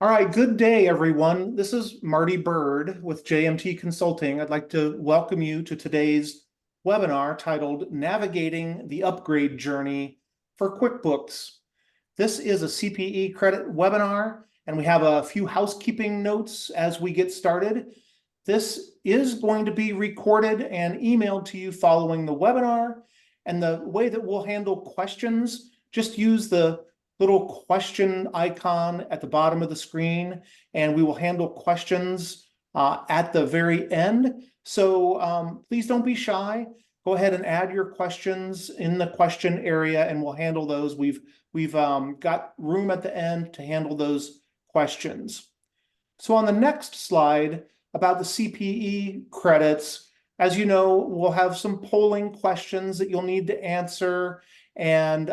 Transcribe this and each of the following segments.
All right, good day, everyone. This is Marty Bird with JMT Consulting. I'd like to welcome you to today's webinar titled Navigating the Upgrade Journey for QuickBooks. This is a CPE credit webinar, and we have a few housekeeping notes as we get started. This is going to be recorded and emailed to you following the webinar, and the way that we'll handle questions, just use the little question icon at the bottom of the screen, and we will handle questions at the very end. So please don't be shy. Go ahead and add your questions in the question area, and we'll handle those. We've got room at the end to handle those questions. So on the next slide about the CPE credits, as you know, we'll have some polling questions that you'll need to answer. And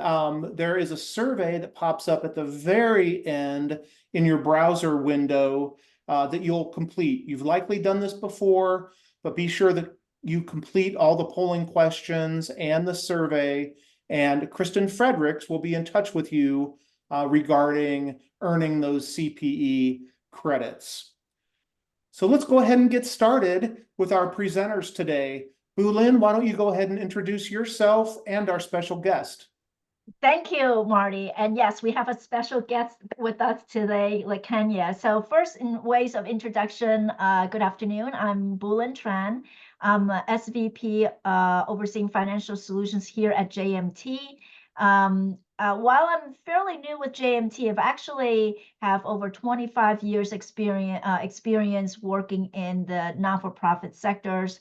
there is a survey that pops up at the very end in your browser window that you'll complete. You've likely done this before, but be sure that you complete all the polling questions and the survey. And Kristen Fredericks will be in touch with you regarding earning those CPE credits. So let's go ahead and get started with our presenters today. Bulin, why don't you go ahead and introduce yourself and our special guest? Thank you, Marty. And yes, we have a special guest with us today, Kenya. So first, in ways of introduction, good afternoon. I'm Bulin Tran. I'm SVP overseeing financial solutions here at JMT. While I'm fairly new with JMT, I've actually have over 25 years experience working in the not-for-profit sectors.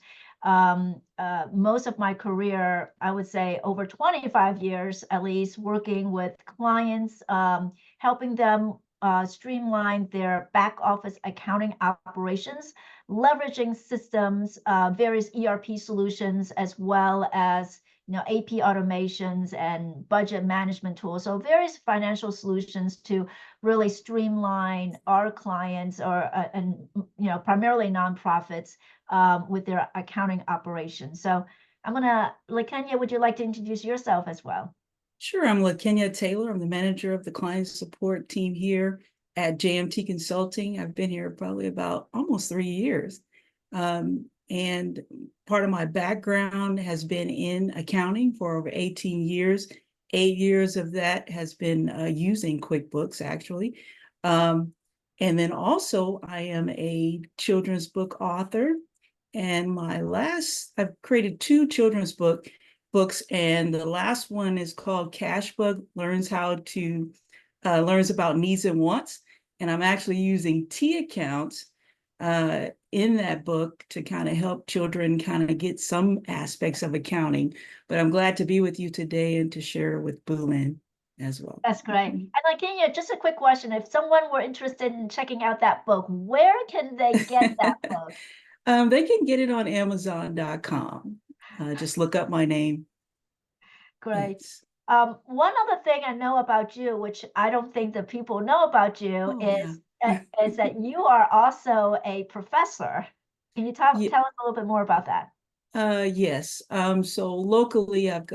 Most of my career, I would say over 25 years at least, working with clients, helping them streamline their back office accounting operations, leveraging systems, various ERP solutions, as well as AP automations and budget management tools. So various financial solutions to really streamline our clients and primarily nonprofits with their accounting operations. So I'm gonna, LaKenya, would you like to introduce yourself as well? Sure, I'm LaKenya Taylor. I'm the manager of the client support team here at JMT Consulting. I've been here probably about almost 3 years. And part of my background has been in accounting for over 18 years. 8 years of that has been using QuickBooks, actually. And then also I am a children's book author. And I've created 2 children's books, and the last one is called Cashbook, learns about needs and wants. And I'm actually using T accounts in that book to kind of help children kind of get some aspects of accounting. But I'm glad to be with you today and to share with Bulin as well. That's great. And LaKenya, just a quick question. If someone were interested in checking out that book, where can they get that book? They can get it on Amazon.com. Just look up my name. Great. Yes. One other thing I know about you, which I don't think that people know about you, is that you are also a professor. Can you tell us a little bit more about that? Yes. So locally, I've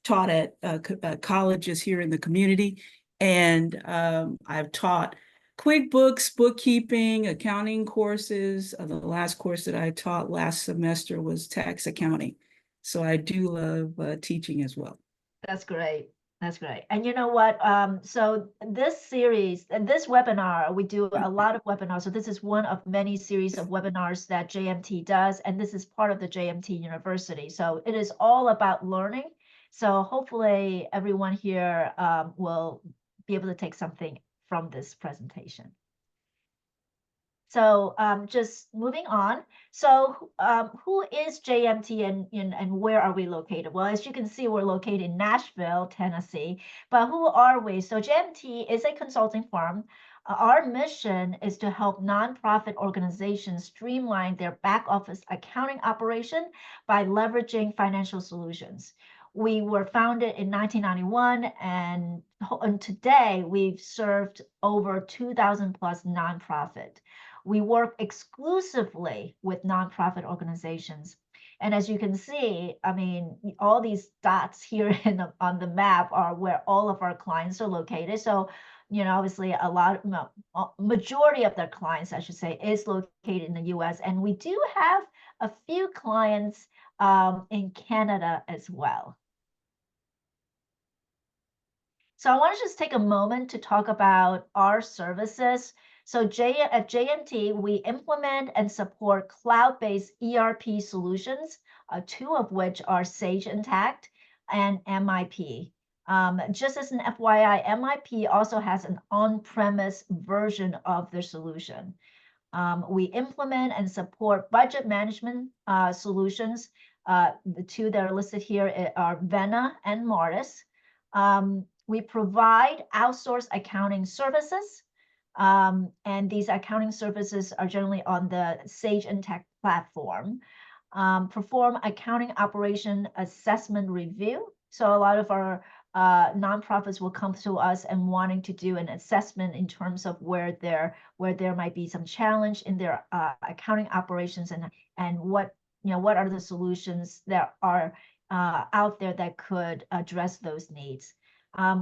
taught at colleges here in the community, and I've taught QuickBooks, bookkeeping, accounting courses. The last course that I taught last semester was tax accounting. So I do love teaching as well. That's great. That's great. And you know what? So this series and this webinar, we do a lot of webinars. So this is one of many series of webinars that JMT does. And this is part of the JMT University. So it is all about learning. So hopefully everyone here will be able to take something from this presentation. So just moving on. So who is JMT and where are we located? Well, as you can see, we're located in Nashville, Tennessee. But who are we? So JMT is a consulting firm. Our mission is to help nonprofit organizations streamline their back office accounting operation by leveraging financial solutions. We were founded in 1991, and today we've served over 2,000 plus nonprofit. We work exclusively with nonprofit organizations. And as you can see, I mean, all these dots here on the map are where all of our clients are located. So obviously majority of their clients, I should say, is located in the US. And we do have a few clients in Canada as well. So I want to just take a moment to talk about our services. So at JMT, we implement and support cloud-based ERP solutions, two of which are Sage Intacct and MIP. Just as an FYI, MIP also has an on-premise version of their solution. We implement and support budget management solutions. The two that are listed here are Vena and Martis. We provide outsourced accounting services, and these accounting services are generally on the Sage Intacct platform. Perform accounting operation assessment review. So a lot of our nonprofits will come to us and wanting to do an assessment in terms of where there might be some challenge in their accounting operations, and what are the solutions that are out there that could address those needs.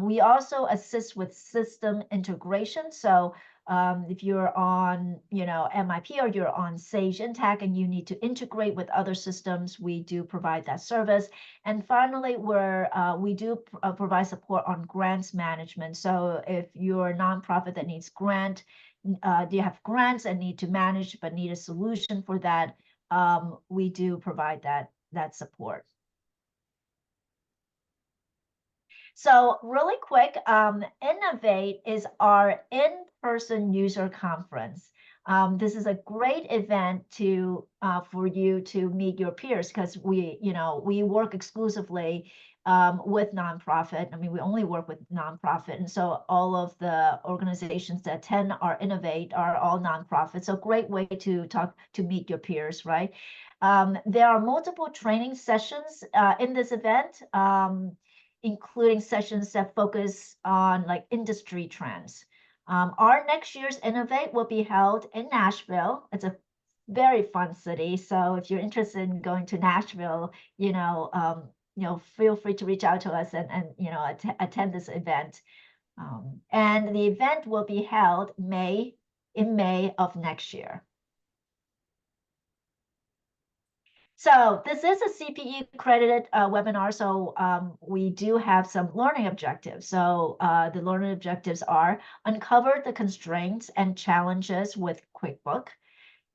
We also assist with system integration. So if you're on, MIP, or you're on Sage Intacct and you need to integrate with other systems, we do provide that service. And finally, we do provide support on grants management. So if you're a nonprofit that needs do you have grants and need to manage but need a solution for that, we do provide that support. So really quick, Innovate is our in-person user conference. This is a great event for you to meet your peers, because we work exclusively with nonprofit. I mean, we only work with nonprofit, and so all of the organizations that attend our Innovate are all nonprofit. So great way to meet your peers, right? There are multiple training sessions in this event, including sessions that focus on industry trends. Our next year's Innovate will be held in Nashville. It's a very fun city. So if you're interested in going to Nashville, feel free to reach out to us and attend this event. And the event will be held in May of next year. So this is a CPE accredited webinar, so we do have some learning objectives. So the learning objectives are: uncover the constraints and challenges with QuickBooks,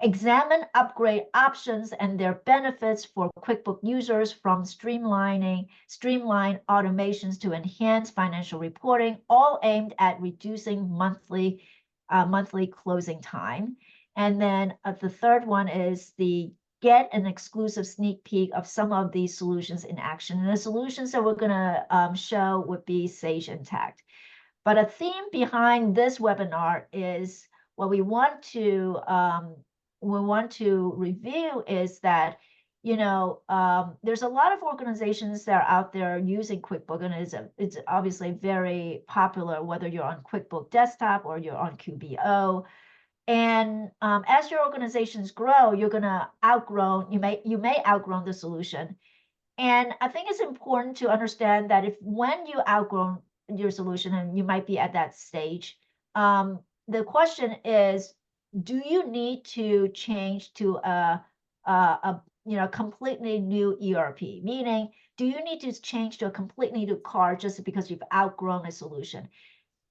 examine upgrade options and their benefits for QuickBooks users, from streamlined automations to enhance financial reporting, all aimed at reducing monthly closing time. And then the third one is get an exclusive sneak peek of some of these solutions in action. And the solutions that we're going to show would be Sage Intacct. But a theme behind this webinar is what we want to review is that there's a lot of organizations that are out there using QuickBooks, and it's obviously very popular, whether you're on QuickBooks Desktop or you're on QBO. And as your organizations grow, you're going to you may outgrow the solution. And I think it's important to understand that when you outgrow your solution, and you might be at that stage, the question is, do you need to change to a completely new ERP? Meaning, do you need to change to a completely new card just because you've outgrown a solution?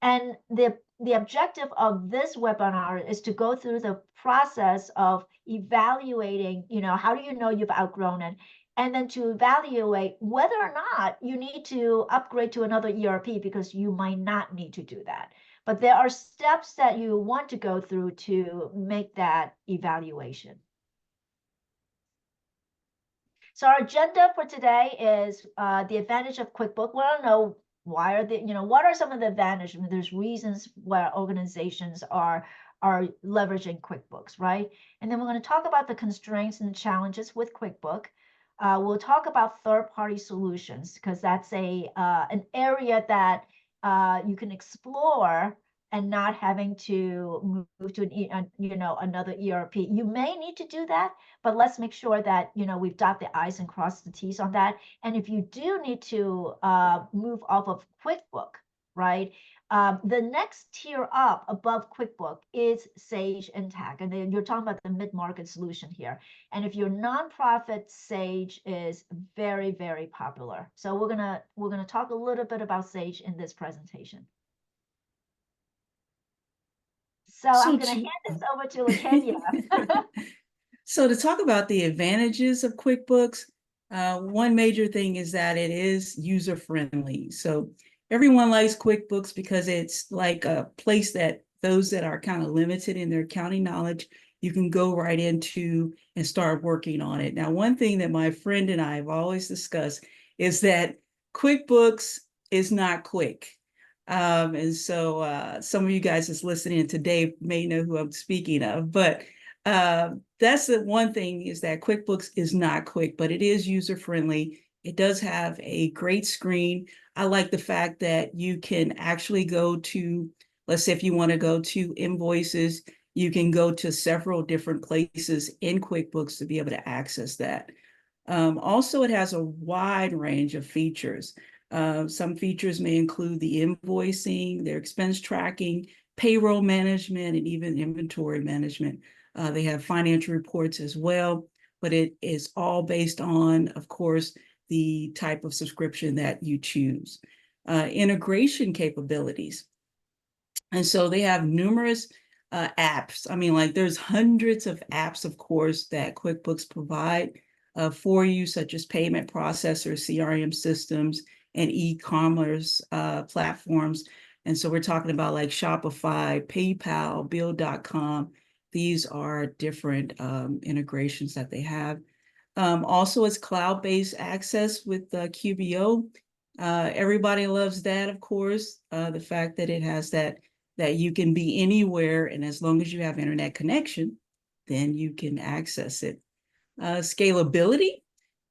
And the objective of this webinar is to go through the process of evaluating, how do you know you've outgrown it? And then to evaluate whether or not you need to upgrade to another ERP, because you might not need to do that. But there are steps that you want to go through to make that evaluation. So our agenda for today is the advantage of QuickBooks. We want to know what are some of the advantages? I mean, there's reasons why organizations are leveraging QuickBooks, right? And then we're going to talk about the constraints and the challenges with QuickBooks. We'll talk about third-party solutions, because that's an area that you can explore and not having to move to another ERP. You may need to do that, but let's make sure that we've dot the I's and crossed the T's on that. And if you do need to move off of QuickBooks, right, The next tier up above QuickBooks is Sage and Tag, and then you're talking about the mid-market solution here. And if you're nonprofit, Sage is very, very popular. So we're gonna talk a little bit about Sage in this presentation. So I'm gonna hand this over to LaKenya. So to talk about the advantages of QuickBooks, one major thing is that it is user-friendly. So everyone likes QuickBooks because it's like a place that those that are kind of limited in their accounting knowledge, you can go right into and start working on it. Now, one thing that my friend and I have always discussed is that QuickBooks is not quick. And so some of you guys that's listening today may know who I'm speaking of, but that's the one thing, is that QuickBooks is not quick, but it is user-friendly. It does have a great screen. I like the fact that you can actually go to, let's say if you want to go to invoices, you can go to several different places in QuickBooks to be able to access that. Also, it has a wide range of features. Some features may include the invoicing, their expense tracking, payroll management, and even inventory management. They have financial reports as well, but it is all based on, of course, the type of subscription that you choose. Integration capabilities. And so they have numerous apps. I mean, like there's hundreds of apps, of course, that QuickBooks provide for you, such as payment processors, CRM systems, and e-commerce platforms. And so we're talking about like Shopify, PayPal, Bill.com. These are different integrations that they have. Also, it's cloud-based access with QBO. Everybody loves that, of course. The fact that it has that you can be anywhere, and as long as you have internet connection, then you can access it. Scalability.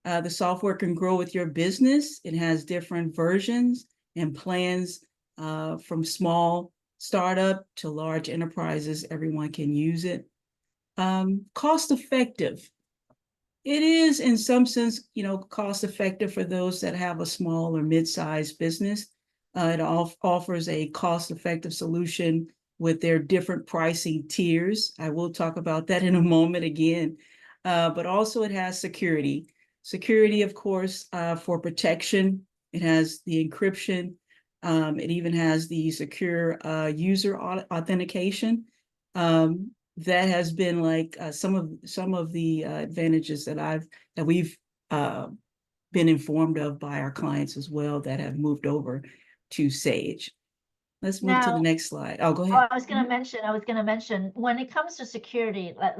The software can grow with your business. It has different versions and plans from small startup to large enterprises. Everyone can use it. Cost effective. It is, in some sense, cost effective for those that have a small or mid-sized business. It offers a cost-effective solution with their different pricing tiers. I will talk about that in a moment again. But also it has security. Security, of course, for protection. It has the encryption. It even has the secure user authentication. That has been like some of the advantages that we've been informed of by our clients as well that have moved over to Sage. Let's move to the next slide. Oh, go ahead. I was going to mention when it comes to security, I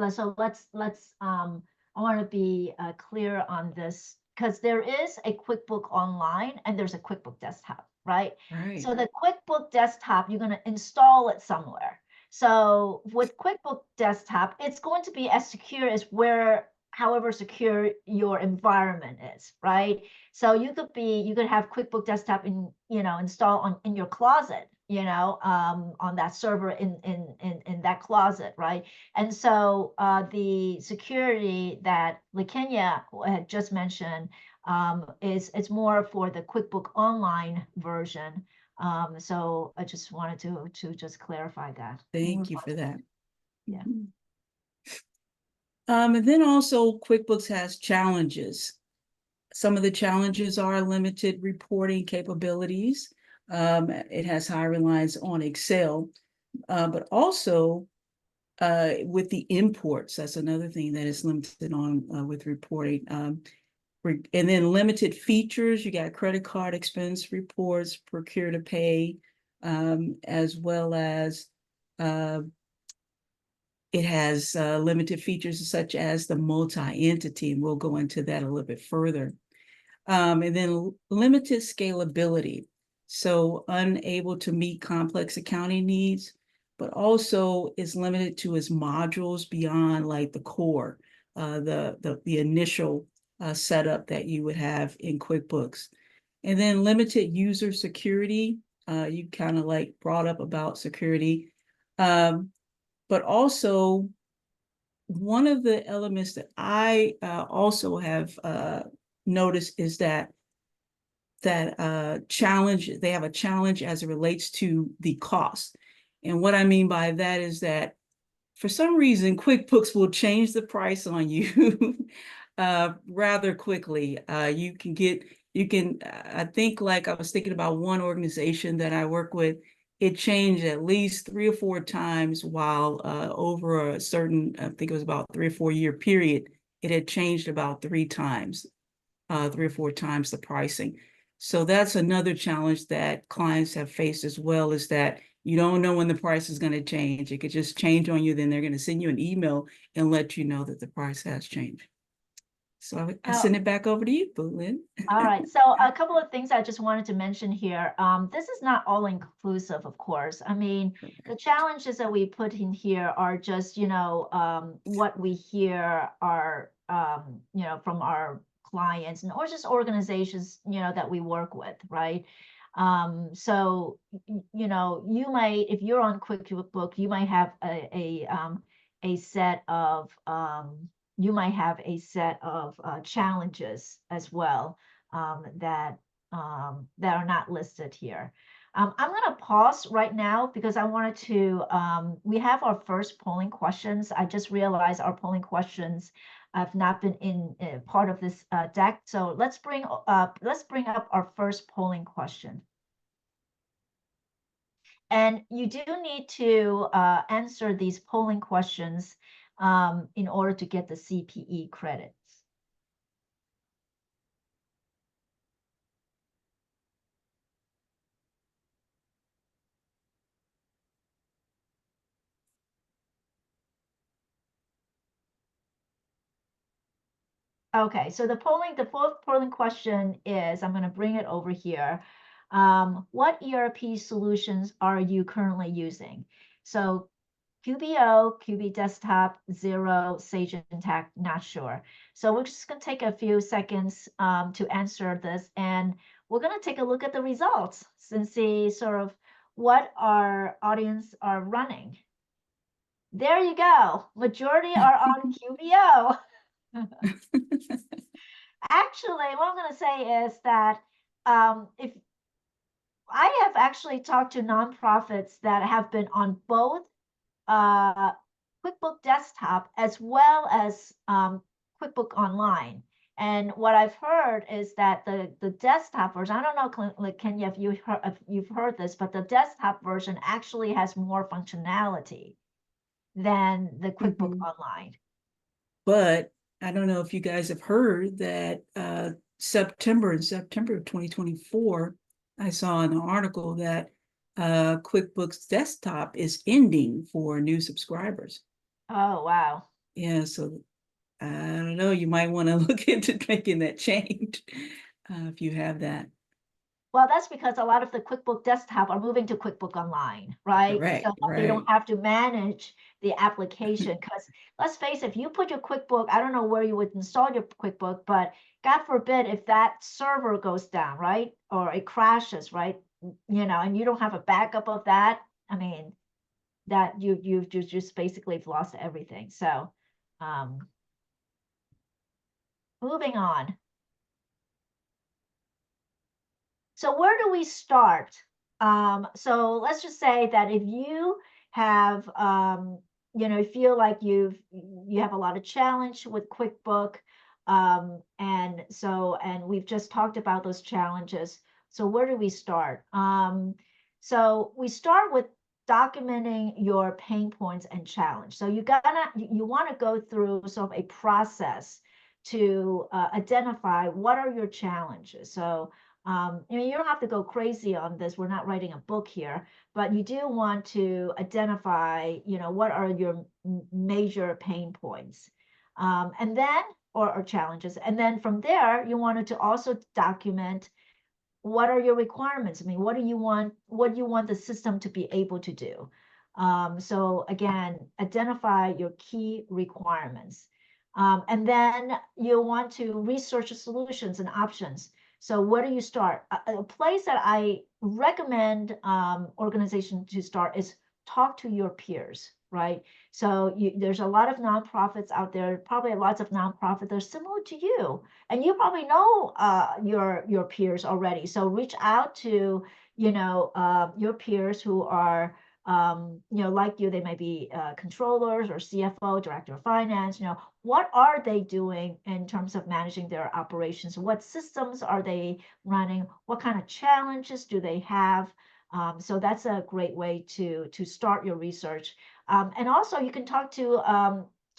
want to be clear on this, because there is a QuickBook Online and there's a QuickBook Desktop, right? Right. So the QuickBook Desktop, you're going to install it somewhere. So with QuickBook Desktop, it's going to be as secure as however secure your environment is, right? So you could have QuickBook Desktop install in your closet, on that server in that closet, right? And so the security that LaKenya had just mentioned is more for the QuickBook Online version. So I just wanted to just clarify that. Thank you for that. Yeah. And then also QuickBooks has challenges. Some of the challenges are limited reporting capabilities. It has high reliance on Excel, but also with the imports, that's another thing that is limited on with reporting. And then limited features, you got credit card expense reports, procure to pay, as well as it has limited features such as the multi-entity, and we'll go into that a little bit further. And then limited scalability. So unable to meet complex accounting needs, but also is limited to its modules beyond like the core, the initial setup that you would have in QuickBooks. And then limited user security. You kind of like brought up about security. But also, one of the elements that I also have noticed is that challenge. They have a challenge as it relates to the cost. And what I mean by that is that for some reason, QuickBooks will change the price on you rather quickly. I think, like I was thinking about one organization that I work with, it changed at least 3 or 4 times while over a certain, I think it was about 3 or 4 year period, it had changed about 3 times, 3 or 4 times the pricing. So that's another challenge that clients have faced as well, is that you don't know when the price is going to change. It could just change on you. Then they're going to send you an email and let you know that the price has changed. So I send it back over to you, Lynn. All right. So a couple of things I just wanted to mention here. This is not all inclusive, of course. I mean, the challenges that we put in here are just, what we hear are, from our clients or just organizations, that we work with, right? So, you might, if you're on QuickBooks, you might have a set of, challenges as well that are not listed here. I'm going to pause right now because I wanted to, we have our first polling questions. I just realized our polling questions have not been in part of this deck. So let's bring up our first polling question. And you do need to answer these polling questions in order to get the CPE credits. Okay, so the fourth polling question is, I'm going to bring it over here. What ERP solutions are you currently using? So QBO, QB Desktop, Xero, Sage Intacct, not sure. So we're just going to take a few seconds to answer this, and we're going to take a look at the results and see sort of what our audience are running. There you go. Majority are on QBO. Actually, what I'm going to say is that if I have actually talked to nonprofits that have been on both QuickBooks Desktop as well as QuickBooks Online. And what I've heard is that the desktop version, I don't know, Kenya, if you've heard this, but the desktop version actually has more functionality than the QuickBooks Online. But I don't know if you guys have heard that September of 2024, I saw in an article that QuickBooks Desktop is ending for new subscribers. Oh, wow. Yeah, so I don't know, you might want to look into making that change if you have that. Well, that's because a lot of the QuickBooks Desktop are moving to QuickBooks Online, right? Correct, So they don't have to manage the application. Because let's face it, if you put your QuickBooks, I don't know where you would install your QuickBooks, but God forbid if that server goes down, right? Or it crashes, right? And you don't have a backup of that. I mean, that you've just basically lost everything. So moving on. So where do we start? So let's just say that if you have, feel like you have a lot of challenge with QuickBooks, and we've just talked about those challenges. So where do we start? So we start with documenting your pain points and challenge. So you want to go through sort of a process to identify what are your challenges. So you don't have to go crazy on this. We're not writing a book here, but you do want to identify, what are your major pain points, and then or challenges, and then from there you wanted to also document what are your requirements. I mean, what do you want the system to be able to do? So again, identify your key requirements, and then you want to research the solutions and options. So where do you start? A place that I recommend organization to start is talk to your peers. right? So there's a lot of nonprofits out there, probably lots of nonprofits that are similar to you, and you probably know your peers already. So reach out to your peers who are like you. They may be controllers or CFO, director of finance. What are they doing in terms of managing their operations? What systems are they running? What kind of challenges do they have? So that's a great way to start your research. And also you can talk to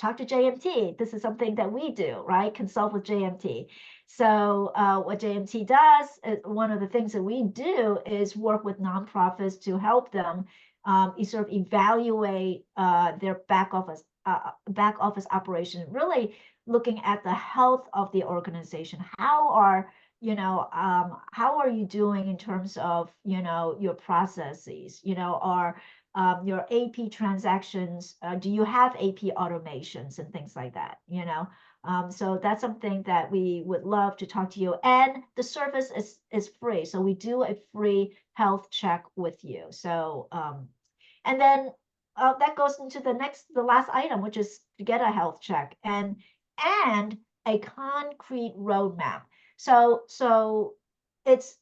JMT. This is something that we do, right? Consult with JMT. So what JMT does, one of the things that we do is work with nonprofits to help them sort of evaluate their back office operation, really looking at the health of the organization. How are you doing in terms of your processes? Are your AP transactions, do you have AP automations and things like that? So that's something that we would love to talk to you. And the service is free. So we do a free health check with you. So and then that goes into the last item, which is to get a health check and a concrete roadmap. So it's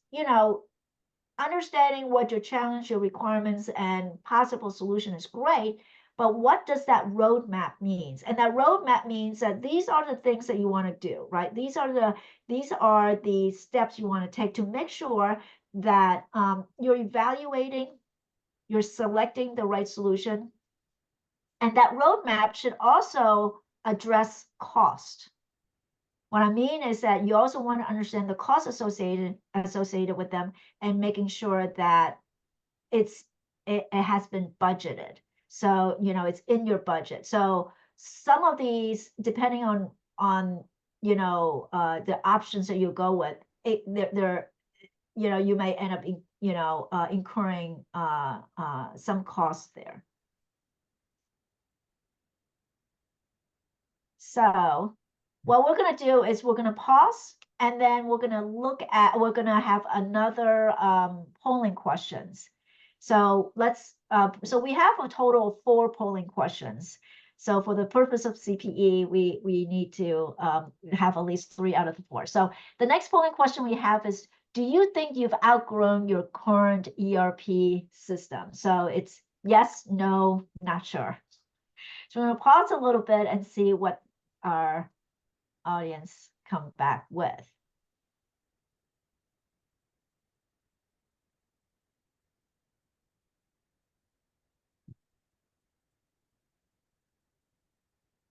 understanding what your challenge, your requirements, and possible solution is great. But what does that roadmap means? And that roadmap means that these are the things that you want to do, right? These are the steps you want to take to make sure that you're evaluating, you're selecting the right solution. And that roadmap should also address cost. What I mean is that you also want to understand the costs associated with them and making sure that it has been budgeted. So, it's in your budget. So some of these, depending on the options that you go with, you may end up incurring some costs there. So what we're going to do is we're going to pause, and then we're going to have another polling questions. So so we have a total of 4 polling questions. So for the purpose of CPE, we need to have at least 3 out of the 4. So the next polling question we have is, do you think you've outgrown your current ERP system? So it's yes, no, not sure. So we're going to pause a little bit and see what our audience come back with.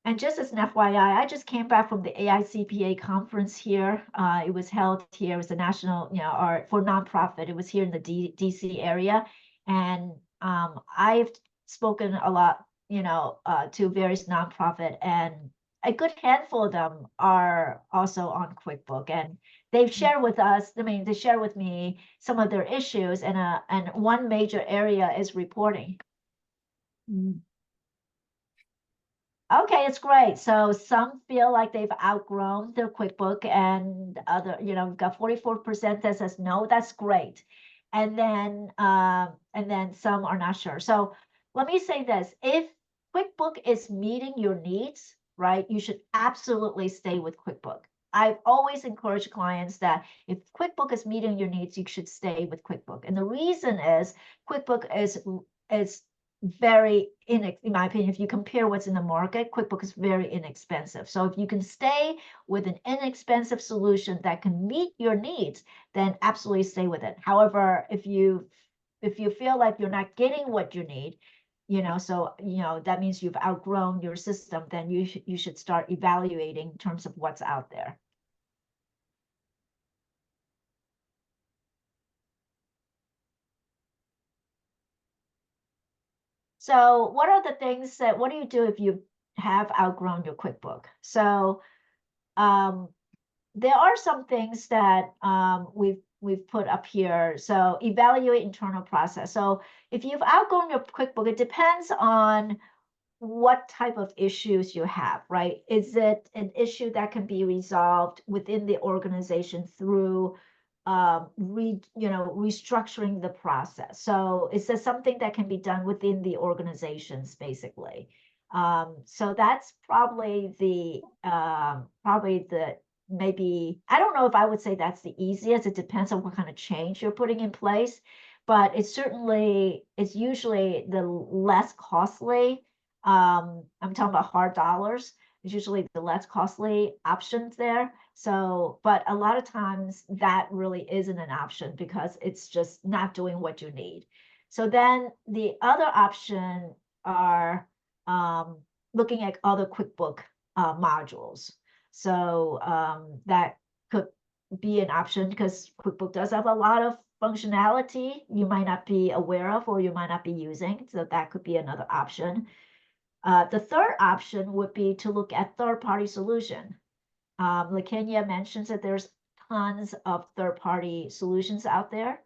And just as an FYI, I just came back from the AICPA conference here. It was held here. It was a national, or for nonprofit. It was here in the DC area. And I've spoken a lot, to various nonprofit, and a good handful of them are also on QuickBooks. And they've shared with us, they share with me some of their issues, and one major area is reporting. Okay, it's great. So some feel like they've outgrown their QuickBooks, and other, we've got 44% that says no, that's great. And then some are not sure. So let me say this: if QuickBooks is meeting your needs, right, you should absolutely stay with QuickBooks. I've always encouraged clients that if QuickBooks is meeting your needs, you should stay with QuickBooks. And the reason is QuickBooks is very in my opinion, if you compare what's in the market, QuickBooks is very inexpensive. So if you can stay with an inexpensive solution that can meet your needs, then absolutely stay with it. However, if you feel like you're not getting what you need, so that means you've outgrown your system, then you should start evaluating in terms of what's out there. So what are the things what do you do if you have outgrown your QuickBooks? So there are some things that we've put up here. So evaluate internal process. So if you've outgrown your QuickBooks, it depends on what type of issues you have, right? Is it an issue that can be resolved within the organization through restructuring the process. So it's just something that can be done within the organizations, basically. So that's probably the maybe, I don't know if I would say that's the easiest. It depends on what kind of change you're putting in place, but it's usually the less costly. I'm talking about hard dollars. It's usually the less costly options there. So, but a lot of times that really isn't an option because it's just not doing what you need. So then the other option are looking at other QuickBook modules. So that could be an option because QuickBook does have a lot of functionality you might not be aware of or you might not be using. So that could be another option. The third option would be to look at third-party solution. LaKenya mentions that there's tons of third-party solutions out there.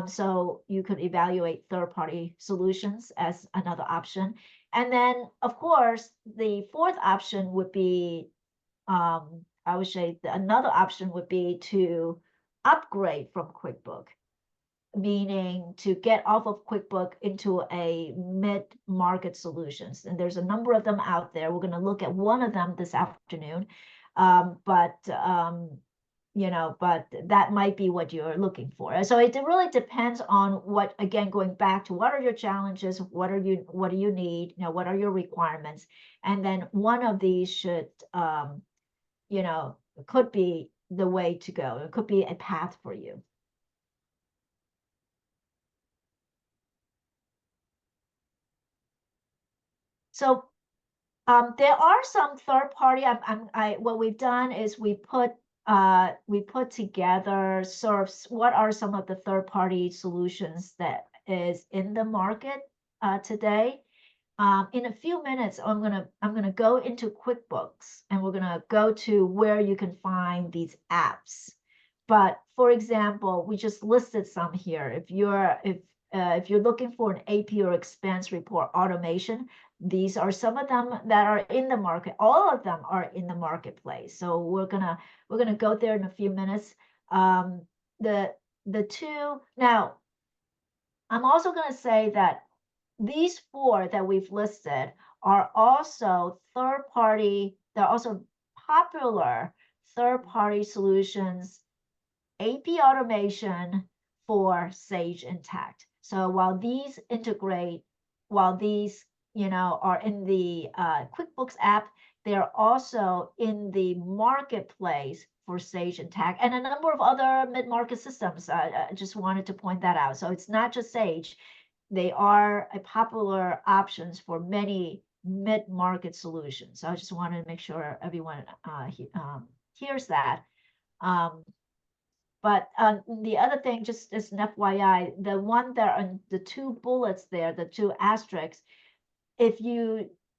So you could evaluate third-party solutions as another option. And then, of course, the fourth option would be, I would say another option would be to upgrade from QuickBook, meaning to get off of QuickBook into a mid-market solutions. And there's a number of them out there. We're going to look at one of them this afternoon. But that might be what you're looking for. So it really depends on what, again, going back to what are your challenges, what do you need, what are your requirements? And then one of these should, could be the way to go. It could be a path for you. So there are some third party. What we've done is we put together sort of what are some of the third party solutions that is in the market today. In a few minutes, I'm gonna go into QuickBooks and we're gonna go to where you can find these apps. But for example, we just listed some here. If you're looking for an AP or expense report automation, these are some of them that are in the market. All of them are in the marketplace. So we're gonna go there in a few minutes. The two now. I'm also gonna say that these four that we've listed are also third-party. They're also popular third-party solutions, AP automation for Sage Intacct. So while these are in the QuickBooks app, they're also in the marketplace for Sage Intacct and a number of other mid-market systems. I just wanted to point that out. So it's not just Sage. They are a popular options for many mid-market solutions. So I just wanted to make sure everyone hears that. But the other thing, just as an FYI, the one that are the two bullets there, the two asterisks, if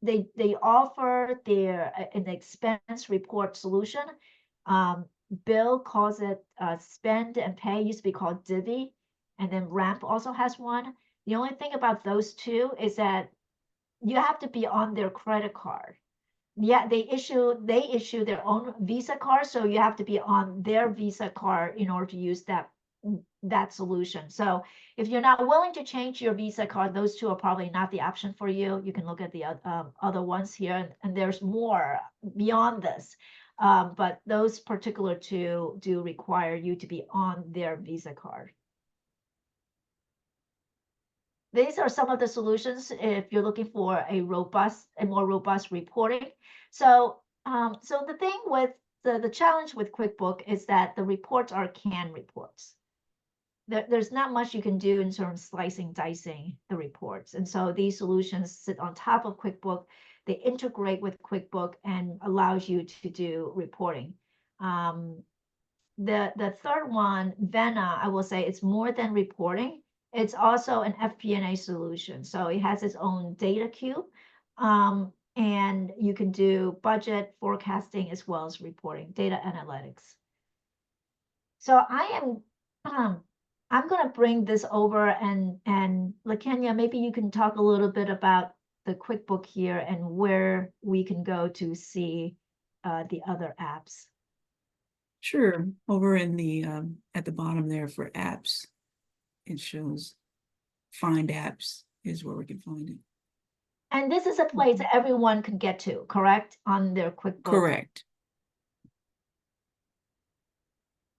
they offer an expense report solution. Bill calls it spend and pay, used to be called Divvy, and then Ramp also has one. The only thing about those two is that you have to be on their credit card. Yeah, they issue their own Visa card, so you have to be on their Visa card in order to use that solution. So if you're not willing to change your Visa card, those two are probably not the option for you. You can look at the other ones here, and there's more beyond this. But those particular two do require you to be on their Visa card. These are some of the solutions if you're looking for a more robust reporting. So, so the thing with the challenge with QuickBook is that the reports are canned reports. There's not much you can do in terms of slicing, dicing the reports. And so these solutions sit on top of QuickBook. They integrate with QuickBook and allows you to do reporting. The third one, Vena, I will say it's more than reporting. It's also an FP&A solution. So it has its own data cube. And you can do budget forecasting as well as reporting, data analytics. So I'm going to bring this over and LaKenya, maybe you can talk a little bit about the QuickBook here and where we can go to see the other apps. Sure. Over in the at the bottom there for apps, it shows find apps is where we can find it. And this is a place that everyone can get to, correct? On their QuickBooks. Correct.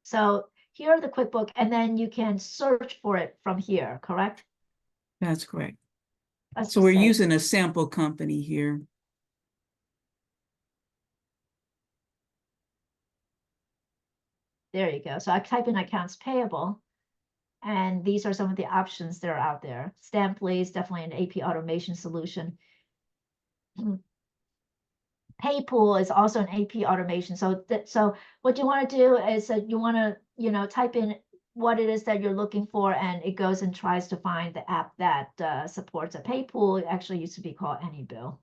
So here are the QuickBook, and then you can search for it from here, correct? That's correct. Let's So just we're say- using a sample company here. There you go. So I type in accounts payable, and these are some of the options that are out there. Stamply is definitely an AP automation solution. PayPool is also an AP automation. So so what you want to do is that you want to, type in what it is that you're looking for, and it goes and tries to find the app that supports a PayPool. It actually used to be called AnyBill.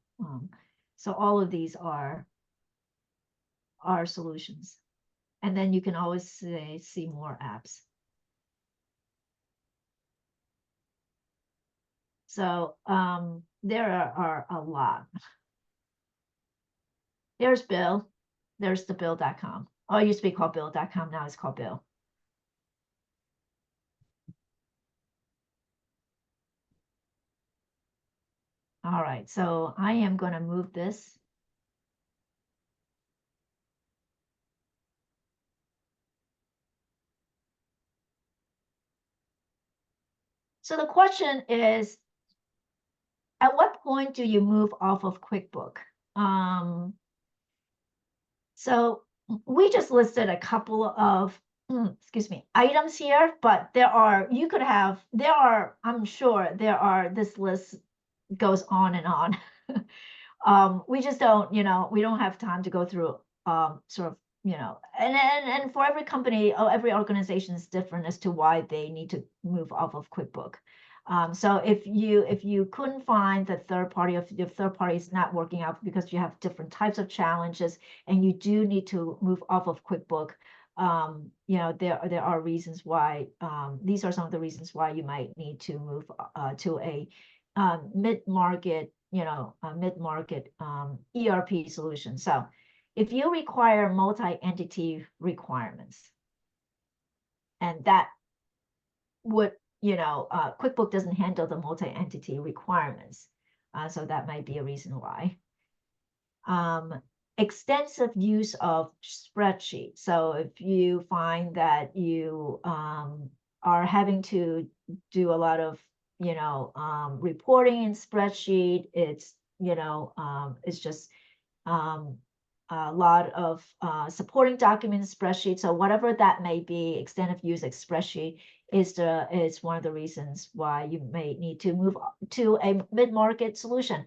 So all of these are solutions. And then you can always see more apps. So there are a lot. There's Bill. There's the bill.com. Oh, it used to be called bill.com. Now it's called Bill. All right, so I am going to move this. So the question is, at what point do you move off of QuickBook? So we just listed a couple of, excuse me, items here, but I'm sure there are, this list goes on and on. We just don't, we don't have time to go through sort of, and for every company, every organization is different as to why they need to move off of QuickBook. So if you couldn't find the third party, if your third party is not working out because you have different types of challenges and you do need to move off of QuickBook, there are reasons why. These are some of the reasons why you might need to move to a mid-market, ERP solution. So if you require multi-entity requirements, and that would, QuickBook doesn't handle the multi-entity requirements. So that might be a reason why. Extensive use of spreadsheets. So if you find that you are having to do a lot of, reporting in spreadsheet, it's just a lot of supporting documents spreadsheet. So whatever that may be, extended use of spreadsheet is one of the reasons why you may need to move to a mid-market solution.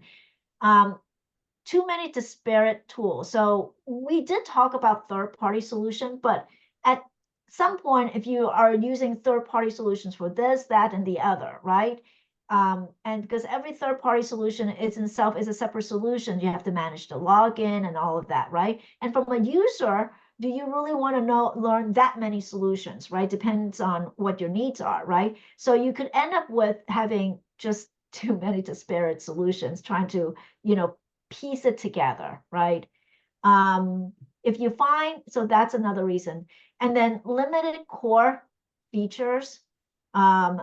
Too many disparate tools. So we did talk about third-party solution, but at some point, if you are using third-party solutions for this, that, and the other, right? And because every third-party solution is itself is a separate solution, you have to manage the login and all of that, right? And from a user, do you really want to learn that many solutions, right? Depends on what your needs are, right? So you could end up with having just too many disparate solutions, trying to, piece it together, right? If you find, so that's another reason. And then limited core features, meaning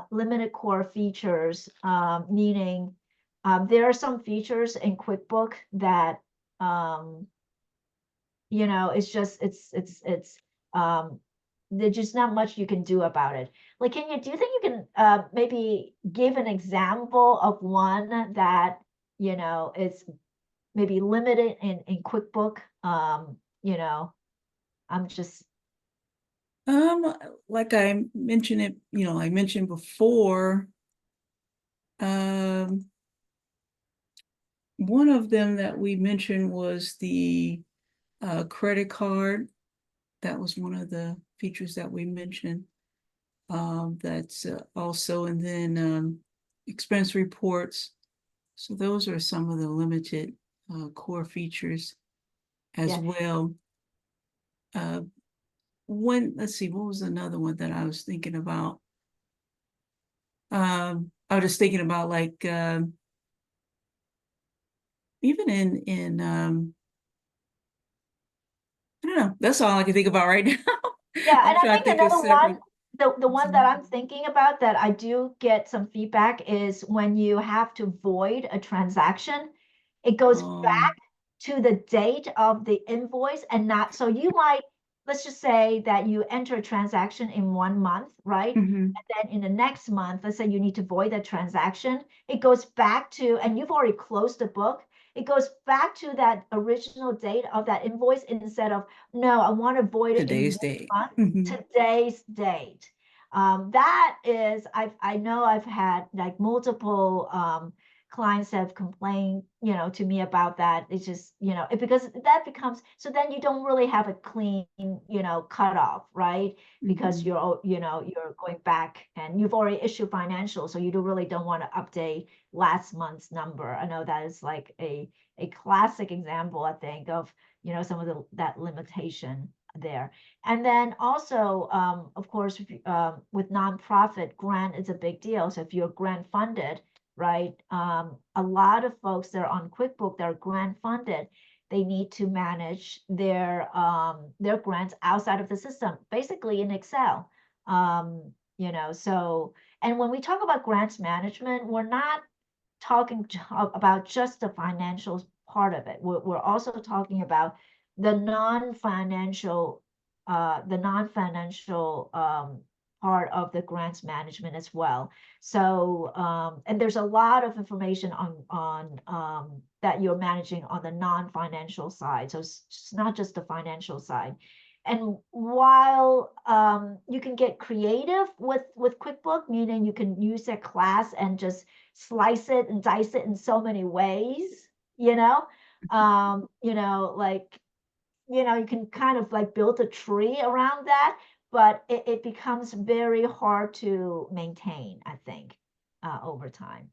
there are some features in QuickBook that, there's just not much you can do about it. Like, do you think you can maybe give an example of one that, is maybe limited in QuickBook? I'm just. Like I mentioned I mentioned before, one of them that we mentioned was the credit card. That was one of the features that we mentioned. That's also, and then expense reports. So those are some of the limited core features as well. Let's see, what was another one that I was thinking about? I was just thinking about, like, even in I don't know, that's all I can think about right now. Yeah, I'm and I trying to think think of another several. one, the one that I'm thinking about that I do get some feedback is when you have to void a transaction, it goes back to the date of the invoice and not, so you might, let's just say that you enter a transaction in 1 month, right? Mhm. And then in the next month, let's say you need to void that transaction, it goes back to, and you've already closed the book, it goes back to that original date of that invoice instead of, no, I want to void it in Today's this date. month, Mhm. today's date. That is, I know I've had like multiple clients have complained, to me about that. It's just, because that becomes, so then you don't really have a clean, cutoff, right? Because Mhm. you're going back and you've already issued financials, so you really don't want to update last month's number. I know that is like a classic example, I think, of, some of that limitation there. And then also, of course, with nonprofit, grant is a big deal. So if you're grant funded, right? A lot of folks that are on QuickBooks that are grant funded, they need to manage their grants outside of the system, basically in Excel. So, and when we talk about grants management, we're not talking about just the financial part of it. We're also talking about the non-financial part of the grants management as well. So, and there's a lot of information on that you're managing on the non-financial side. So it's not just the financial side. And while you can get creative with QuickBooks, meaning you can use a class and just slice it and dice it in so many ways, like, you can kind of like build a tree around that, but it becomes very hard to maintain, I think, over time.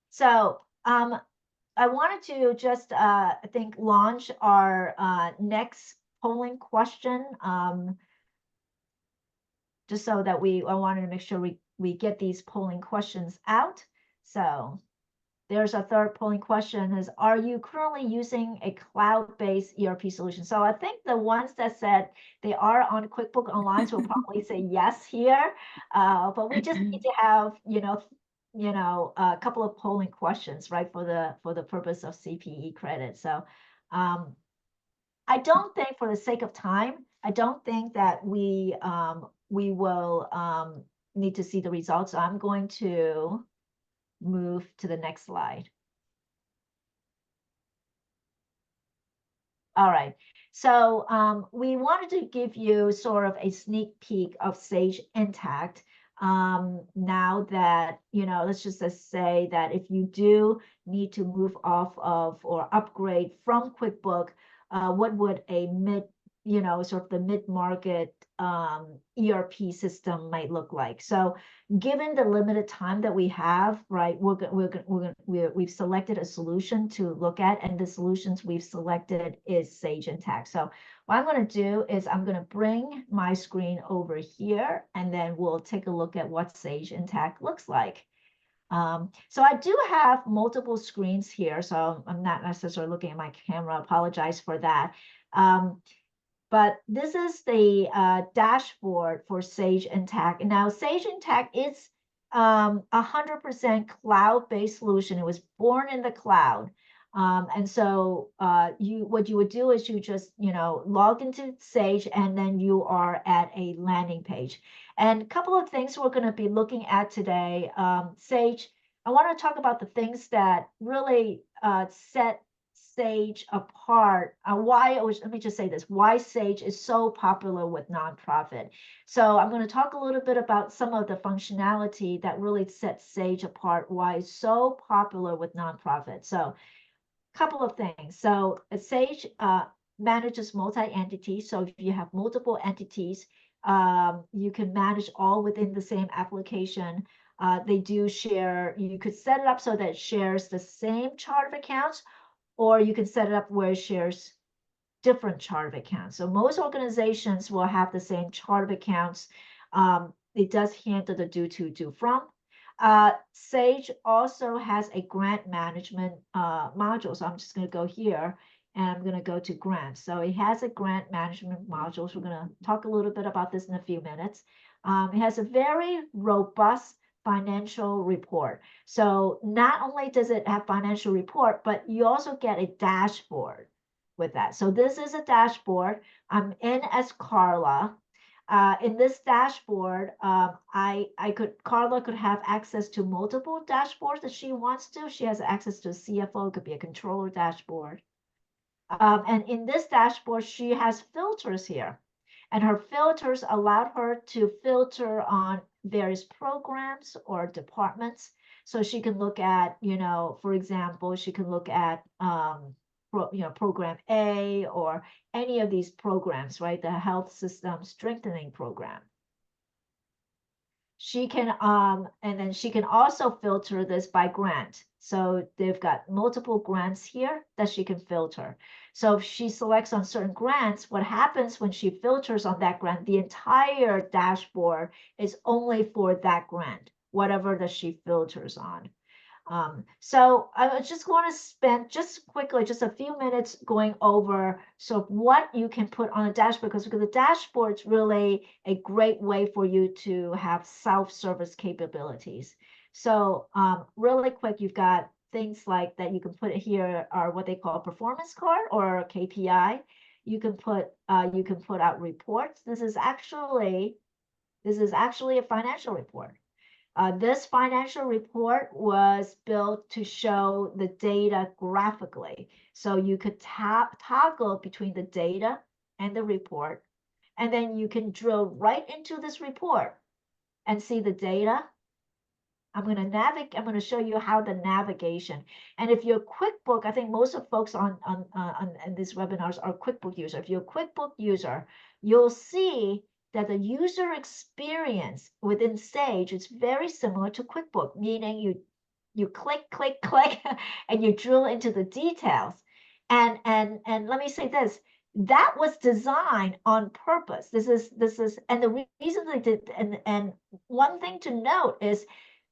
So I wanted to just, I think, launch our next polling question, just so that I wanted to make sure we get these polling questions out. So there's a third polling question is, are you currently using a cloud-based ERP solution? So I think the ones that said they are on QuickBooks Online will probably say yes here, but we just need to have, a couple of polling questions, right, for the purpose of CPE credit. So I don't think, for the sake of time, I don't think that we will need to see the results. So I'm going to move to the next slide. All right. So we wanted to give you sort of a sneak peek of Sage Intacct. Now that, let's just say that if you do need to move off of or upgrade from QuickBooks, what would a sort of the mid-market ERP system might look like. So given the limited time that we have, right, we've selected a solution to look at, and the solutions we've selected is Sage Intacct. So what I'm going to do is I'm going to bring my screen over here, and then we'll take a look at what Sage Intacct looks like. So I do have multiple screens here, so I'm not necessarily looking at my camera. Apologize for that. But this is the dashboard for Sage Intacct. Now, Sage Intacct is 100% cloud-based solution. It was born in the cloud. And so what you would do is you just, log into Sage, and then you are at a landing page. And a couple of things we're going to be looking at today. Sage, I want to talk about the things that really set Sage apart. Let me just say this, why Sage is so popular with nonprofit. So I'm going to talk a little bit about some of the functionality that really sets Sage apart, why it's so popular with nonprofit. So a couple of things. So Sage manages multi-entities. So if you have multiple entities, you can manage all within the same application. They do share, you could set it up so that it shares the same chart of accounts, or you can set it up where it shares different chart of accounts. So most organizations will have the same chart of accounts. It does handle the due to, due from. Sage also has a grant management module. So I'm just going to go here, and I'm going to go to grant. So it has a grant management module. So we're going to talk a little bit about this in a few minutes. It has a very robust financial report. So not only does it have financial report, but you also get a dashboard with that. So this is a dashboard. I'm in as Carla. In this dashboard, Carla could have access to multiple dashboards if she wants to. She has access to CFO, could be a controller dashboard. And in this dashboard, she has filters here. And her filters allowed her to filter on various programs or departments. So she can look at, for example, she can look at, program A or any of these programs, right? The health system strengthening program. She can, and then she can also filter this by grant. So they've got multiple grants here that she can filter. So if she selects on certain grants, what happens when she filters on that grant, the entire dashboard is only for that grant, whatever that she filters on. So I just want to spend just quickly, just a few minutes going over what you can put on a dashboard, because the dashboard is really a great way for you to have self-service capabilities. So really quick, you've got things like that you can put here are what they call performance card or KPI. You can put out reports. This is actually a financial report. This financial report was built to show the data graphically. So you could toggle between the data and the report, and then you can drill right into this report and see the data. I'm going to show you how the navigation. And if you're QuickBook, I think most of folks on these webinars are QuickBook user. If you're a QuickBook user, you'll see that the user experience within Sage is very similar to QuickBook, meaning you click, click, click, and you drill into the details. And let me say this, that was designed on purpose. This is, and the reason they did, and one thing to note is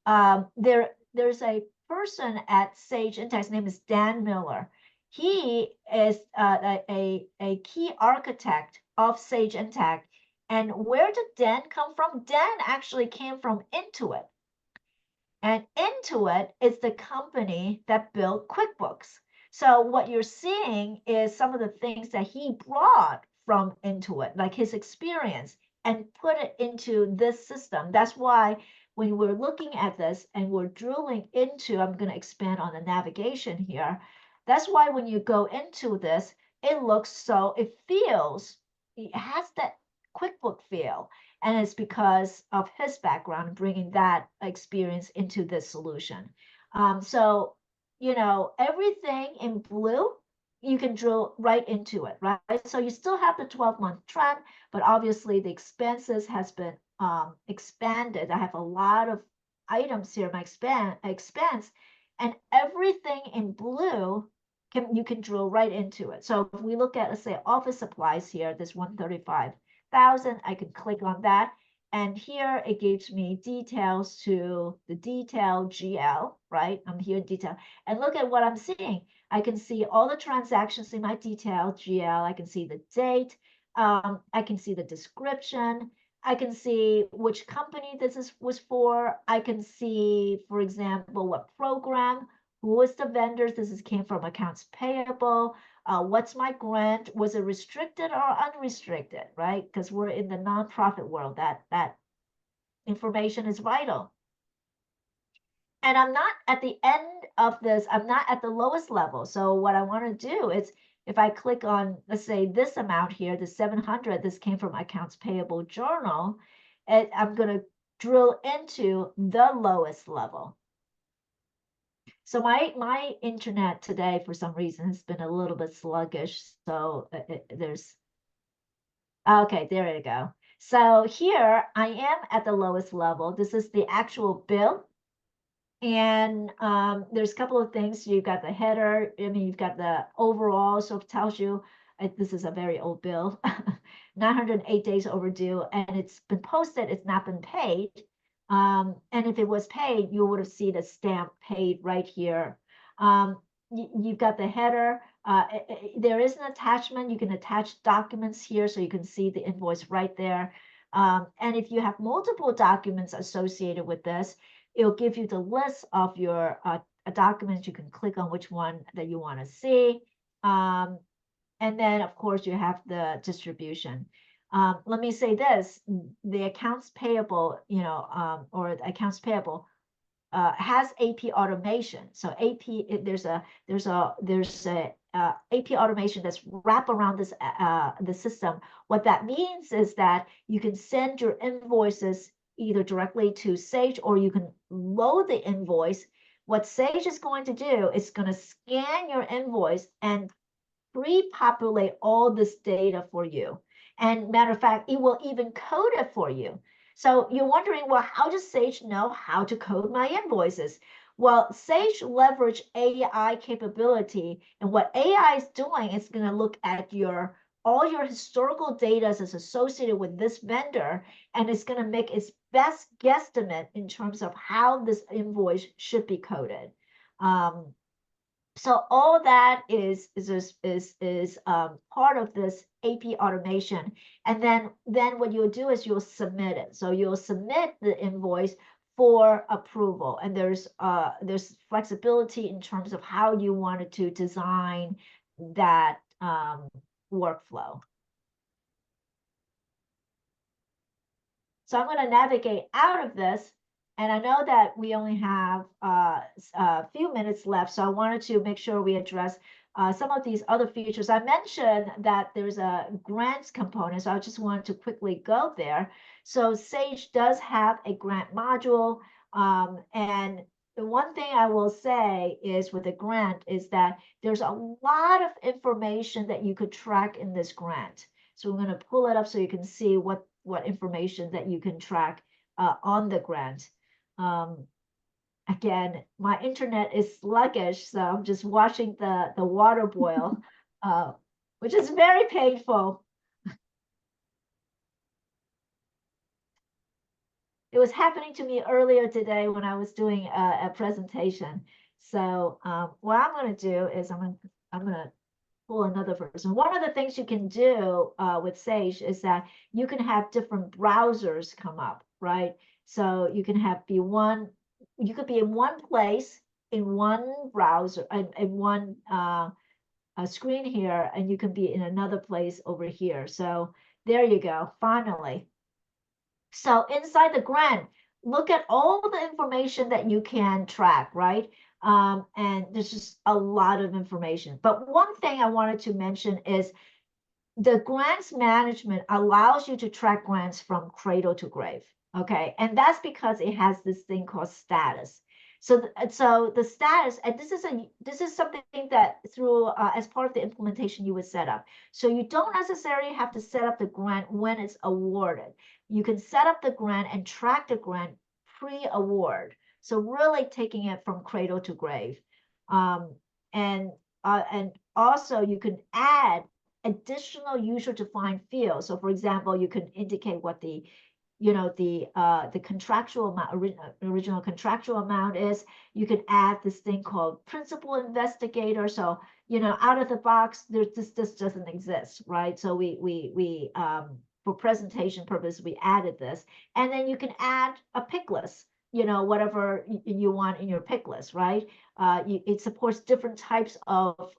there's a person at Sage Intacct, his name is Dan Miller. He is a key architect of Sage Intacct. And where did Dan come from? Dan actually came from Intuit. And Intuit is the company that built QuickBooks. So what you're seeing is some of the things that he brought from Intuit, like his experience, and put it into this system. That's why when we're looking at this and we're drilling into, I'm going to expand on the navigation here. That's why when you go into this, it has that QuickBook feel. And it's because of his background, bringing that experience into this solution. So, everything in blue, you can drill right into it, right? So you still have the 12-month trend, but obviously the expenses has been expanded. I have a lot of items here, my expense, and everything in blue, you can drill right into it. So if we look at, let's say, office supplies here, this 135,000, I can click on that. And here it gives me details to the detail GL, right? I'm here in detail. And look at what I'm seeing. I can see all the transactions in my detail GL. I can see the date. I can see the description. I can see which company this was for. I can see, for example, what program, who was the vendors. This came from accounts payable. What's my grant? Was it restricted or unrestricted, right? Because we're in the nonprofit world, that information is vital. And I'm not at the end of this, I'm not at the lowest level. So what I want to do is, if I click on, let's say, this amount here, the 700, this came from accounts payable journal, and I'm going to drill into the lowest level. So my internet today, for some reason, has been a little bit sluggish. So okay, there you go. So here I am at the lowest level. This is the actual bill. And there's a couple of things. You've got the header. I mean, you've got the overall, so it tells you this is a very old bill, 908 days overdue, and it's been posted, it's not been paid. And if it was paid, you would have seen the stamp paid right here. You've got the header. there is an attachment. You can attach documents here so you can see the invoice right there. And if you have multiple documents associated with this, it'll give you the list of your documents. You can click on which one that you want to see. And then, of course, you have the distribution. Let me say this, the accounts payable, or the accounts payable has AP automation. So AP, there's a AP automation that's wrapped around this the system. What that means is that you can send your invoices either directly to Sage, or you can load the invoice. What Sage is going to do is going to scan your invoice and pre-populate all this data for you. And matter of fact, it will even code it for you. So you're wondering, well, how does Sage know how to code my invoices? Well, Sage leverage AI capability, and what AI is doing is going to look at all your historical data as associated with this vendor, and it's going to make its best guesstimate in terms of how this invoice should be coded. So all that is part of this AP automation. And then what you'll do is you'll submit it. So you'll submit the invoice for approval. And there's flexibility in terms of how you wanted to design that workflow. So I'm going to navigate out of this. And I know that we only have a few minutes left, so I wanted to make sure we address some of these other features. I mentioned that there's a grants component, so I just wanted to quickly go there. So Sage does have a grant module, and the one thing I will say is with a grant is that there's a lot of information that you could track in this grant. So we're going to pull it up so you can see what information that you can track on the grant. Again, my internet is sluggish, so I'm just watching the water boil, which is very painful. It was happening to me earlier today when I was doing a presentation. So what I'm going to do is I'm going to pull another person. One of the things you can do with Sage is that you can have different browsers come up, right? So you can you could be in one place in one browser, in one screen here, and you can be in another place over here. So there you go, finally. So inside the grant, look at all the information that you can track, right? And there's just a lot of information. But one thing I wanted to mention is the grants management allows you to track grants from cradle to grave. Okay, and that's because it has this thing called status. So the status, and this is something that through as part of the implementation you would set up. So you don't necessarily have to set up the grant when it's awarded. You can set up the grant and track the grant pre-award. So really taking it from cradle to grave, and also you can add additional user-defined fields. So for example, you can indicate what the contractual amount, original contractual amount is. You can add this thing called principal investigator. So, out of the box, this doesn't exist, right? So we for presentation purpose, we added this. And then you can add a pick list, whatever you want in your pick list, right? It supports different types of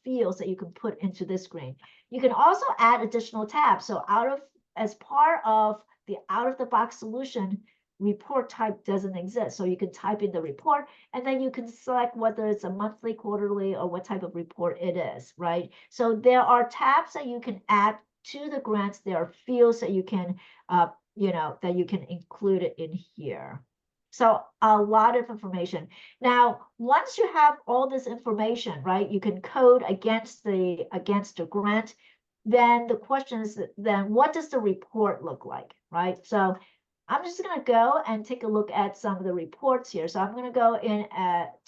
fields that you can put into this screen. You can also add additional tabs. So as part of the out-of-the-box solution, report type doesn't exist. So you can type in the report, and then you can select whether it's a monthly, quarterly, or what type of report it is, right? So there are tabs that you can add to the grants. There are fields that you can, that you can include it in here. So a lot of information. Now, once you have all this information, right, you can code against the grant. Then the question is, then what does the report look like, right? So I'm just going to go and take a look at some of the reports here. So I'm going to go in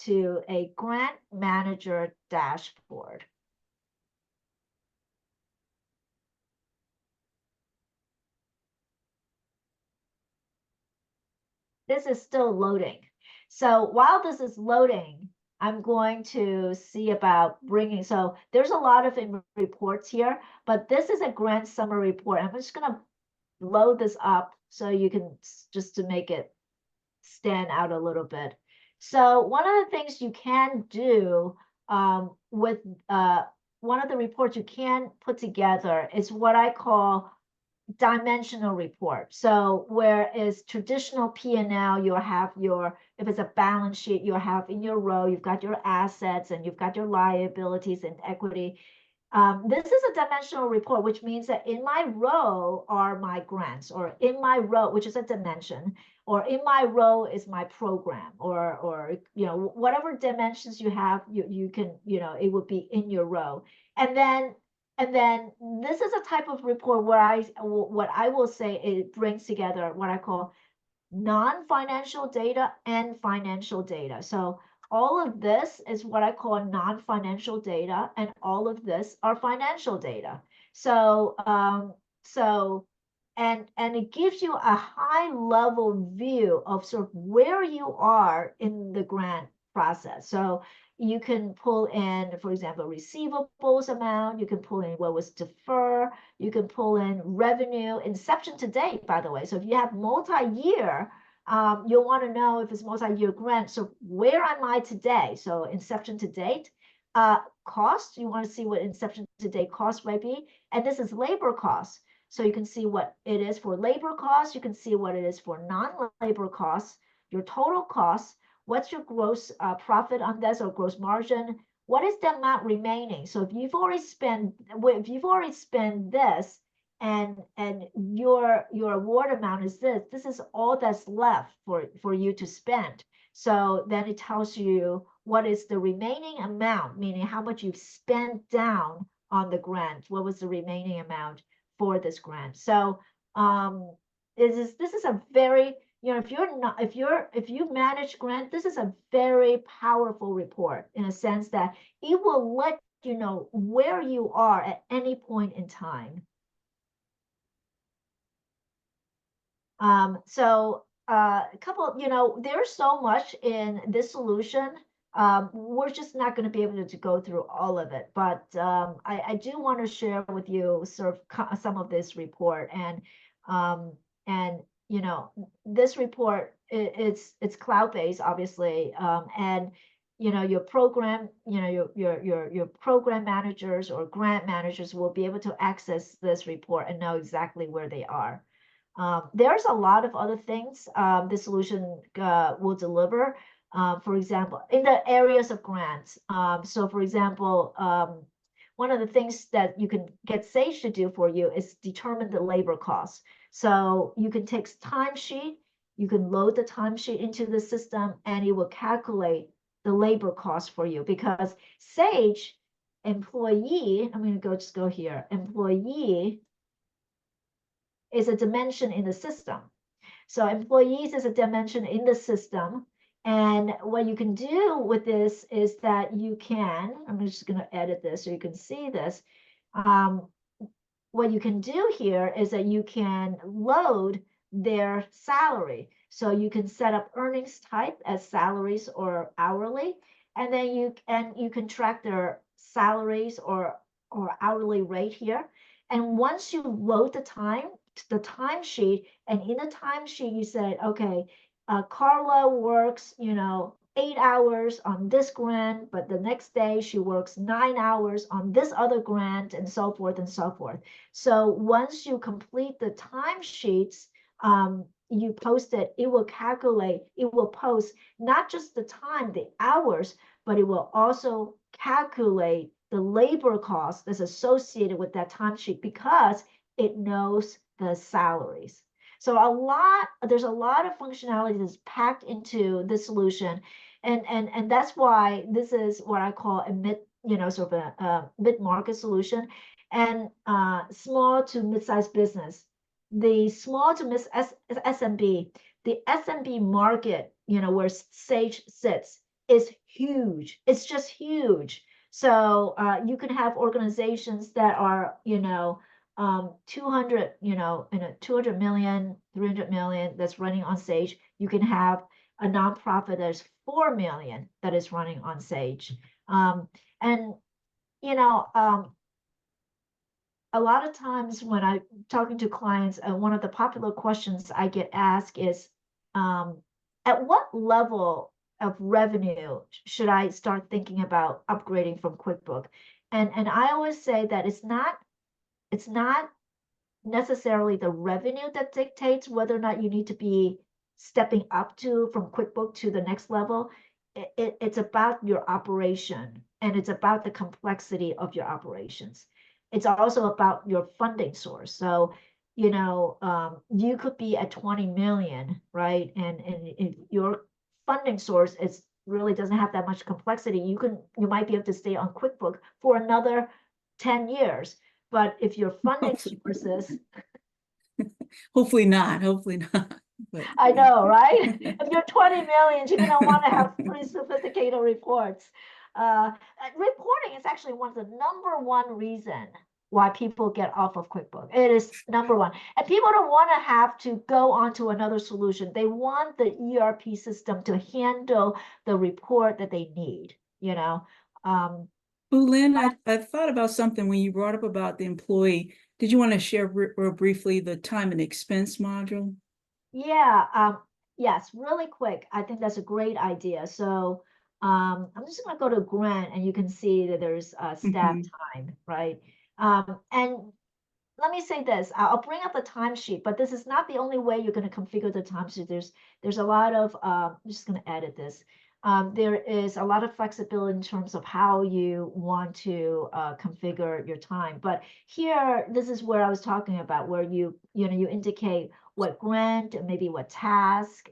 to a grant manager dashboard. This is still loading. So while this is loading, I'm going to see about bringing, so there's a lot of reports here, but this is a grant summary report. I'm just gonna load this up so you can, just to make it stand out a little bit. So one of the things you can do with one of the reports you can put together is what I call dimensional report. So whereas traditional P&L, you'll have your, if it's a balance sheet, you'll have in your row, you've got your assets and you've got your liabilities and equity. This is a dimensional report, which means that in my row are my grants, or in my row, which is a dimension, or in my row is my program, or you know, whatever dimensions you have, you can, you know, it would be in your row. And then this is a type of report where what I will say, it brings together what I call non-financial data and financial data. So all of this is what I call non-financial data, and all of this are financial data. So and it gives you a high level view of sort of where you are in the grant process. So you can pull in, for example, receivables amount, you can pull in what was deferred, you can pull in revenue, inception to date, by the way. So if you have multi-year, you'll want to know if it's multi-year grant. So where am I today? So inception to date. Cost, you want to see what inception to date cost might be. And this is labor costs. So you can see what it is for labor costs. You can see what it is for non-labor costs, your total costs. What's your gross profit on this, or gross margin? What is the amount remaining? So if you've already spent this, and your award amount is this is all that's left for you to spend. So then it tells you what is the remaining amount, meaning how much you've spent down on the grant. What was the remaining amount for this grant? So this is a very, you know, if you manage grant, this is a very powerful report, in a sense that it will let you know where you are at any point in time. So a couple, you know, there's so much in this solution. We're just not going to be able to go through all of it, but I do want to share with you sort of some of this report. And you know, this report, it's cloud-based, obviously, and you know, your program, you know, your program managers or grant managers will be able to access this report and know exactly where they are. There's a lot of other things this solution will deliver. For example, in the areas of grants. So for example, one of the things that you can get Sage to do for you is determine the labor costs. So you can take timesheet, you can load the timesheet into the system, and it will calculate the labor cost for you, because Sage employee, I'm going to just go here, employee is a dimension in the system. So employees is a dimension in the system. And what you can do with this is that you can, I'm just going to edit this so you can see this. What you can do here is that you can load their salary. So you can set up earnings type as salaries or hourly, and then you can track their salaries or hourly rate here. And once you load the timesheet, and in the timesheet you said, okay, Carla works, you know, 8 hours on this grant, but the next day she works 9 hours on this other grant, and so forth and so forth. So once you complete the timesheets, you post it, it will calculate, it will post not just the time, the hours, but it will also calculate the labor cost that's associated with that timesheet, because it knows the salaries. So there's a lot of functionality that's packed into this solution. And that's why this is what I call a sort of a mid-market solution. And small to mid-sized business. The small to mid SMB, the SMB market, you know, where Sage sits, is huge. It's just huge. So you can have organizations that are, you know, 200, you know, in a 200 million, 300 million that's running on Sage. You can have a nonprofit that is 4 million that is running on Sage. And you know, a lot of times when I'm talking to clients, one of the popular questions I get asked is, at what level of revenue should I start thinking about upgrading from QuickBooks? And I always say that it's not necessarily the revenue that dictates whether or not you need to be stepping up to from QuickBooks to the next level. It's about your operation, and it's about the complexity of your operations. It's also about your funding source. So, you know, you could be at 20 million, right? And if your funding source is really doesn't have that much complexity, you might be able to stay on QuickBooks for another 10 years. But if your funding sources, Hopefully not, hopefully not. But I know, right? If you're 20 million, you're gonna want to have pretty sophisticated reports. Reporting is actually one of the #1 reason why people get off of QuickBooks. It is #1. And people don't want to have to go on to another solution. They want the ERP system to handle the report that they need, you know? Well, Lynn, I thought about something when you brought up about the employee. Did you want to share real briefly the time and expense module? Yeah, yes, really quick. I think that's a great idea. So I'm just gonna go to Grant, and you can see that there's staff time, right? And let me say this, I'll bring up the timesheet, but this is not the only way you're gonna configure the timesheet. There's a lot of, I'm just gonna edit this. There is a lot of flexibility in terms of how you want to configure your time. But here, this is where I was talking about, where you indicate what grant, maybe what task,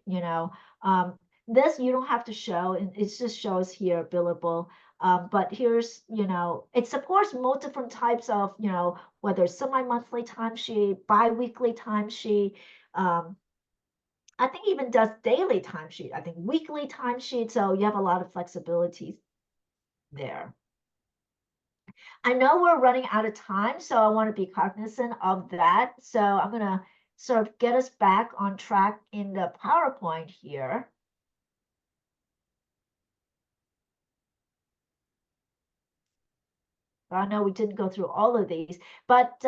this you don't have to show, and it just shows here billable. But here's, it supports multiple different types of, whether it's semi-monthly timesheet, bi-weekly timesheet. I think even does daily timesheet, I think weekly timesheet. So you have a lot of flexibility there. I know we're running out of time, so I want to be cognizant of that. So I'm going to sort of get us back on track in the PowerPoint here. I know we didn't go through all of these, but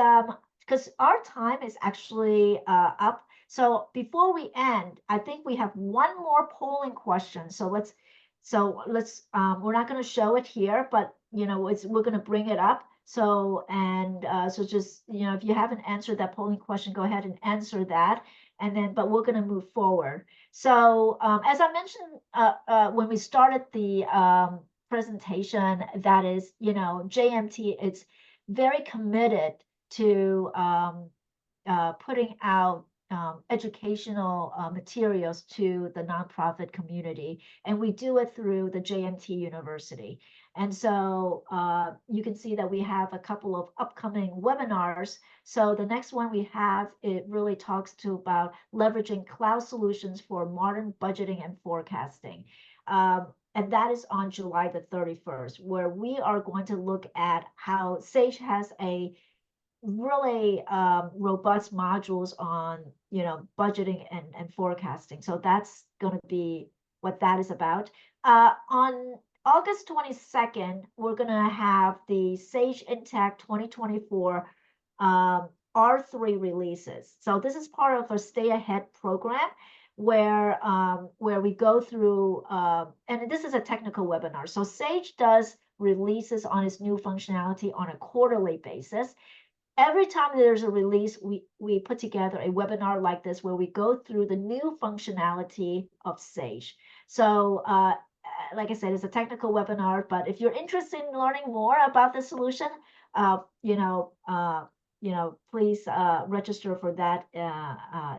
because our time is actually up. So before we end, I think we have one more polling question. So let's we're not going to show it here, but we're going to bring it up. So so just if you haven't answered that polling question, go ahead and answer that, and then but we're going to move forward. So as I mentioned when we started the presentation, that is, JMT is very committed to putting out educational materials to the nonprofit community, and we do it through the JMT University. And so you can see that we have a couple of upcoming webinars. So the next one we have, it really talks to about leveraging cloud solutions for modern budgeting and forecasting. And that is on July the 31st, where we are going to look at how Sage has a really robust modules on, budgeting and forecasting. So that's going to be what that is about. On August 22nd, we're going to have the Sage Intact 2024 R3 releases. So this is part of a Stay Ahead program, where we go through, and this is a technical webinar. So Sage does releases on its new functionality on a quarterly basis. Every time there's a release, we put together a webinar like this, where we go through the new functionality of Sage. So like I said, it's a technical webinar, but if you're interested in learning more about the solution, please register for that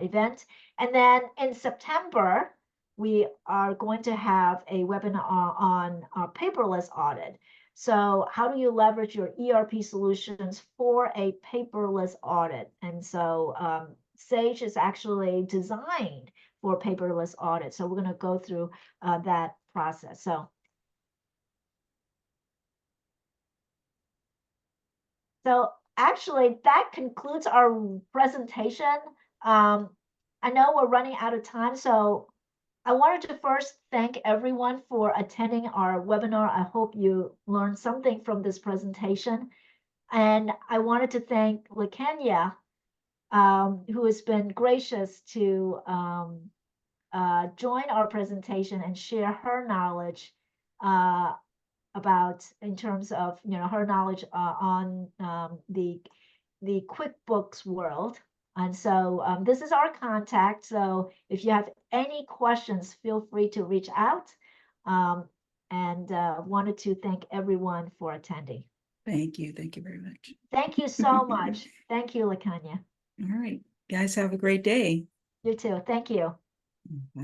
event. And then in September, we are going to have a webinar on paperless audit. So how do you leverage your ERP solutions for a paperless audit? And so Sage is actually designed for paperless audit. So we're going to go through that process. So actually, that concludes our presentation. I know we're running out of time, so I wanted to first thank everyone for attending our webinar. I hope you learned something from this presentation. And I wanted to thank LaKenya, who has been gracious to join our presentation and share her knowledge about, in terms of, her knowledge on the QuickBooks world. And so this is our contact. So if you have any questions, feel free to reach out. And wanted to thank everyone for attending. Thank you. Thank you very much. Thank you so much. Thank you, LaKenya. All right. Guys, have a great day. You too. Thank you. Bye.